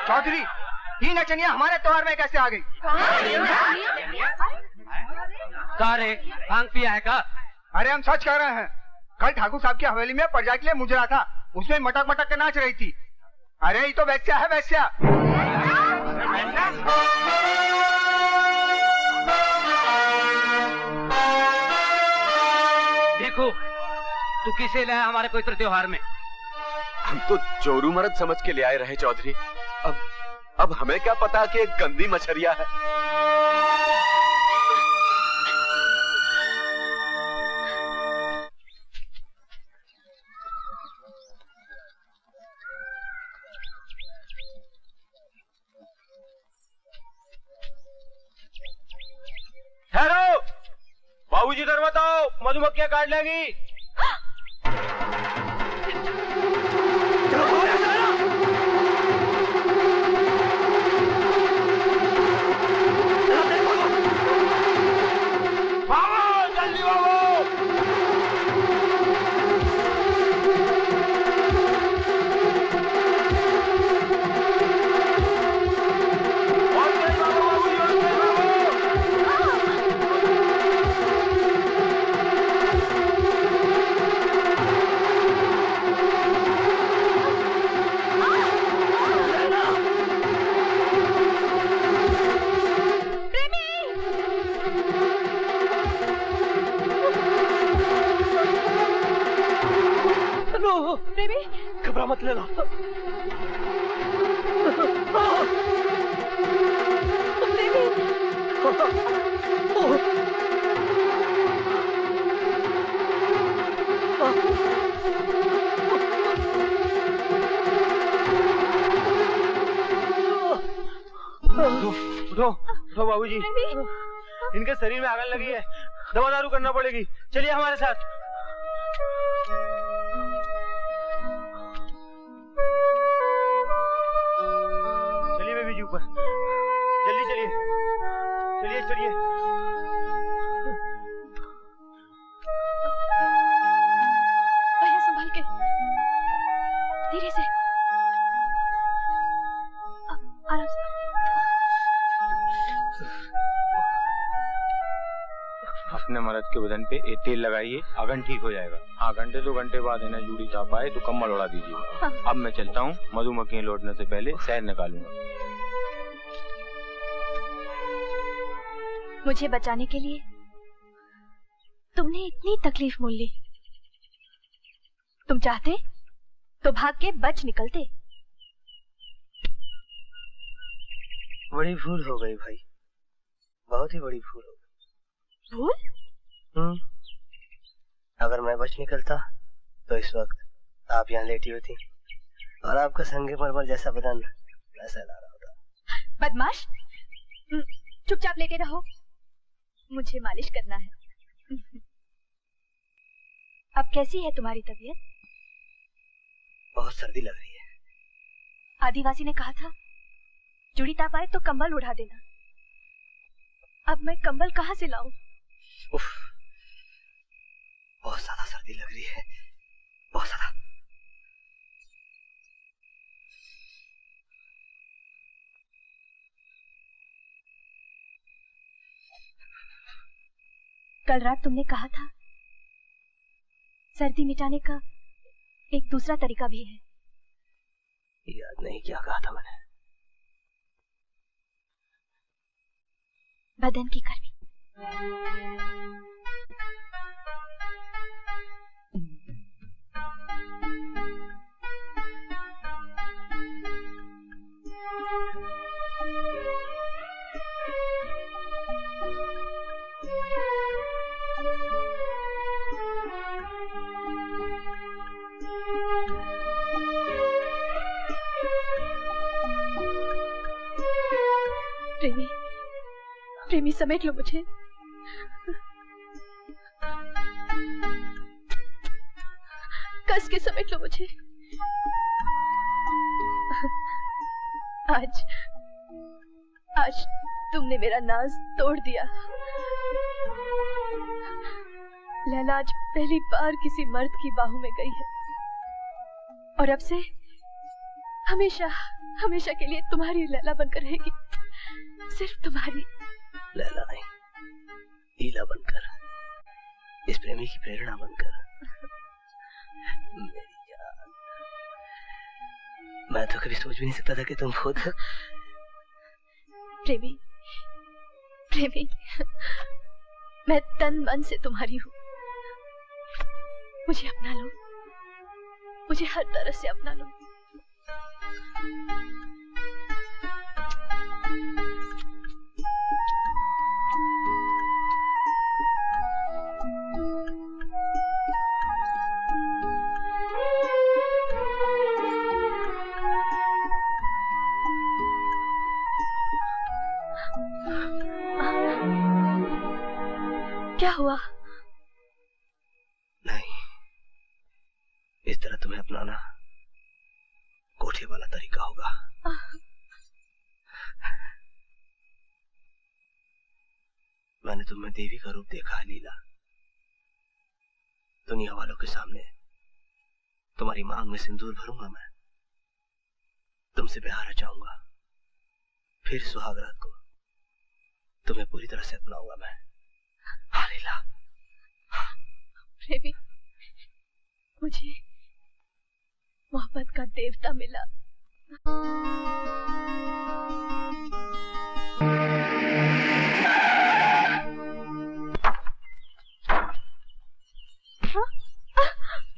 चौधरी, ये नचनिया हमारे त्योहार में कैसे आ गई? का रे, भांग पिया है का? अरे हम सच कह रहे हैं। कल ठाकुर साहब की हवेली में प्रजा के लिए मुजरा था, उसमें मटक मटक के नाच रही थी। अरे ये तो वैश्या है, वैश्या। देखो, तू किसे लाया हमारे पवित्र त्योहार में? हम तो जोरू मर्द समझ के ले आए रहे चौधरी। अब हमें क्या पता कि एक गंदी मछरिया है। ठहरो, बाबूजी इधर बताओ, मधुमक्खियां काट लेंगी। घबरा मत लेना। उठो बाबूजी, इनके शरीर में आग लगी है, दवा दारू करना पड़ेगी। चलिए हमारे साथ। चलिए बेबी जी ऊपर, जल्दी चलिए, चलिए चलिए। भैया संभाल के, धीरे से, आराम से। अपने मर्द के बदन पे ये तेल लगाइए, अगन ठीक हो जाएगा। हाँ, घंटे 2 घंटे बाद इन्हें जूड़ी चाप आए तो कम्बल उड़ा दीजिए। हाँ। अब मैं चलता हूँ, मधुमक्खियां लौटने से पहले शहद निकालूंगा। मुझे बचाने के लिए तुमने इतनी तकलीफ मोल ली। तुम चाहते तो भाग के बच निकलते। बड़ी भूल हो गई भाई, बहुत ही बड़ी भूल हो गई। भूल? अगर मैं बच निकलता तो इस वक्त आप यहाँ लेटी होती और आपका संगे मरमर जैसा बदन वैसा ला रहा होता। बदमाश, चुपचाप लेटे रहो, मुझे मालिश करना है। अब कैसी है तुम्हारी तबीयत? बहुत सर्दी लग रही है। आदिवासी ने कहा था जुड़ी ताप आए तो कंबल उड़ा देना। अब मैं कंबल कहाँ से लाऊं? उफ, बहुत ज्यादा सर्दी लग रही है, बहुत ज्यादा। कल रात तुमने कहा था सर्दी मिटाने का एक दूसरा तरीका भी है। याद नहीं क्या कहा था मैंने। बदन की गर्मी। प्रेमी, प्रेमी समेट लो मुझे। कस के समेट लो मुझे। आज तुमने मेरा नाज तोड़ दिया। लैला आज पहली बार किसी मर्द की बाहों में गई है और अब से हमेशा हमेशा के लिए तुम्हारी लैला बनकर रहेगी, सिर्फ तुम्हारी। लैला नहीं, लीला बनकर, इस प्रेमी की प्रेरणा बनकर। मेरी जान, मैं तो कभी सोच भी नहीं सकता था कि तुम खुद। प्रेमी, प्रेमी, मैं तन मन से तुम्हारी हूँ। मुझे अपना लो, मुझे हर तरह से अपना लो। क्या हुआ? नहीं, इस तरह तुम्हें अपनाना कोठे वाला तरीका होगा। मैंने तुम्हें देवी का रूप देखा है लीला। दुनिया वालों के सामने तुम्हारी मांग में सिंदूर भरूंगा मैं, तुमसे ब्याह रचाऊंगा, फिर सुहाग रात को तुम्हें पूरी तरह से अपनाऊंगा मैं। हाँ लीला। प्रेमी, मुझे मोहब्बत का देवता मिला।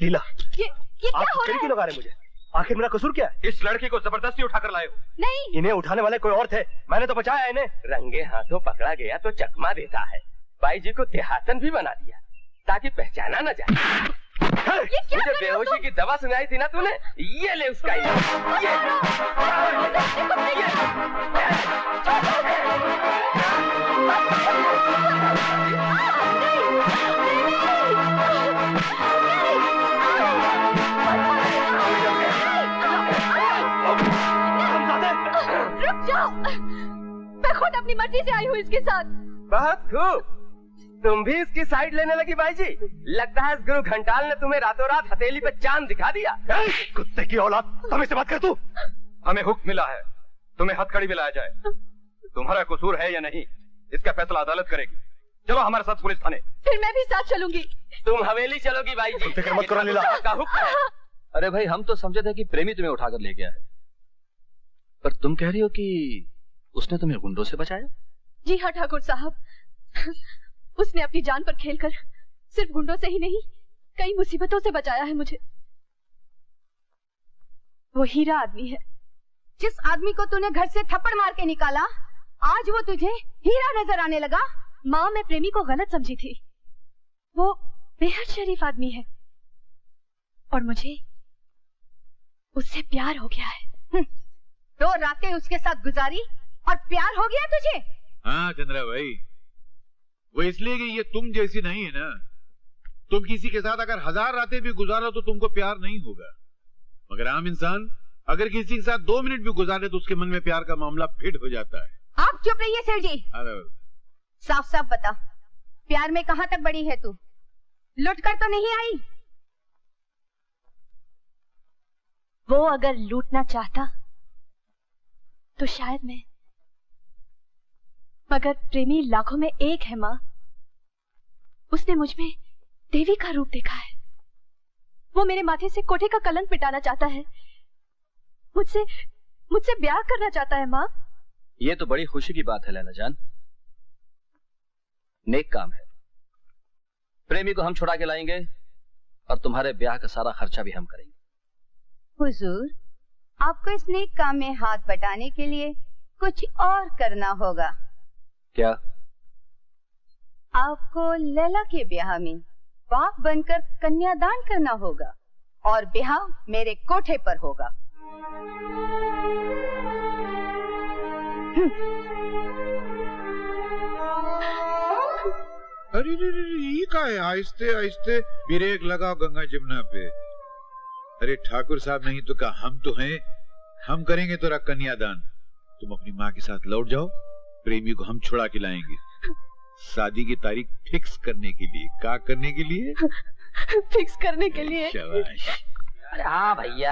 लीला, ये आप क्या हो रहा क्यों लगा रहे मुझे? आखिर मेरा कसूर क्या है? इस लड़की को जबरदस्ती उठाकर लाए हो। नहीं, इन्हें उठाने वाले कोई और थे, मैंने तो बचाया इन्हें। रंगे हाथों पकड़ा गया तो चकमा देता है। बाई जी को देहातन भी बना दिया ताकि पहचाना न जाए। मुझे बेहोशी की दवा सुनाई थी ना तूने, ये ले उसका रुक जाओ, मैं खुद अपनी मर्जी से आई हूँ इसके साथ। बहुत खूब, तुम भी इसकी साइड लेने लगी बाई जी। लगता है इस गुरु घंटाल ने तुम्हें रातों रात हथेली पे चांद दिखा दिया। कुत्ते की औलाद, तुम इससे बात कर। तू, हमें हुक्म मिला है तुम्हें हथकड़ी में लाया जाए। तुम्हारा कसूर है या नहीं, इसका फैसला अदालत करेगी। चलो हमारे साथ पुलिस थाने। फिर मैं भी साथ चलूंगी। तुम हवेली चलोगी बाई जी। फिक्र मत करो लीला। का हुक्म है। अरे भाई, हम तो समझे थे कि प्रेमी तुम्हें उठाकर ले गया है, पर तुम कह रही हो कि उसने तुम्हें गुंडों से बचाया? जी हाँ ठाकुर साहब, उसने अपनी जान पर खेलकर सिर्फ गुंडों से ही नहीं, कई मुसीबतों से बचाया है मुझे। वो हीरा आदमी है। जिस आदमी को तूने घर से थप्पड़ मार के निकाला, आज वो तुझे हीरा नजर आने लगा। माँ, मैं प्रेमी को गलत समझी थी। वो बेहद शरीफ आदमी है और मुझे उससे प्यार हो गया है। 2 रातें उसके साथ गुजारी और प्यार हो गया तुझे? हाँ चंद्रा भाई, वो इसलिए कि ये तुम जैसी नहीं है ना। तुम किसी के साथ अगर 1000 रातें भी गुजारो तो तुमको प्यार नहीं होगा, मगर आम इंसान अगर किसी के साथ 2 मिनट भी गुजारे तो उसके मन में प्यार का मामला फिट हो जाता है। आप चुप रहिए सेठ जी। साफ साफ बता, प्यार में कहाँ तक बड़ी है तू? लुट कर तो नहीं आई? वो अगर लूटना चाहता तो शायद मैं, मगर प्रेमी लाखों में एक है माँ। उसने मुझ में देवी का रूप देखा है। वो मेरे माथे से कोठे का कलंक मिटाना चाहता है, मुझसे ब्याह करना चाहता है माँ। ये तो बड़ी खुशी की बात है लैला जान, नेक काम है। प्रेमी को हम छुड़ा के लाएंगे और तुम्हारे ब्याह का सारा खर्चा भी हम करेंगे। हुजूर, आपको इस नेक काम में हाथ बटाने के लिए कुछ और करना होगा। क्या? आपको लैला के ब्याह में बाप बनकर कन्यादान करना होगा और ब्याह मेरे कोठे पर होगा। अरे ये क्या है? आहिस्ते आहिस्ते ब्रेक लगाओ गंगा जमुना पे। अरे ठाकुर साहब, नहीं तो क्या, हम तो हैं, हम करेंगे तेरा कन्यादान। तुम अपनी माँ के साथ लौट जाओ, प्रेमी को हम छुड़ा के लाएंगे। शादी की तारीख फिक्स करने के लिए। क्या करने के लिए? फिक्स करने के लिए। शाबाश। अरे हाँ भैया।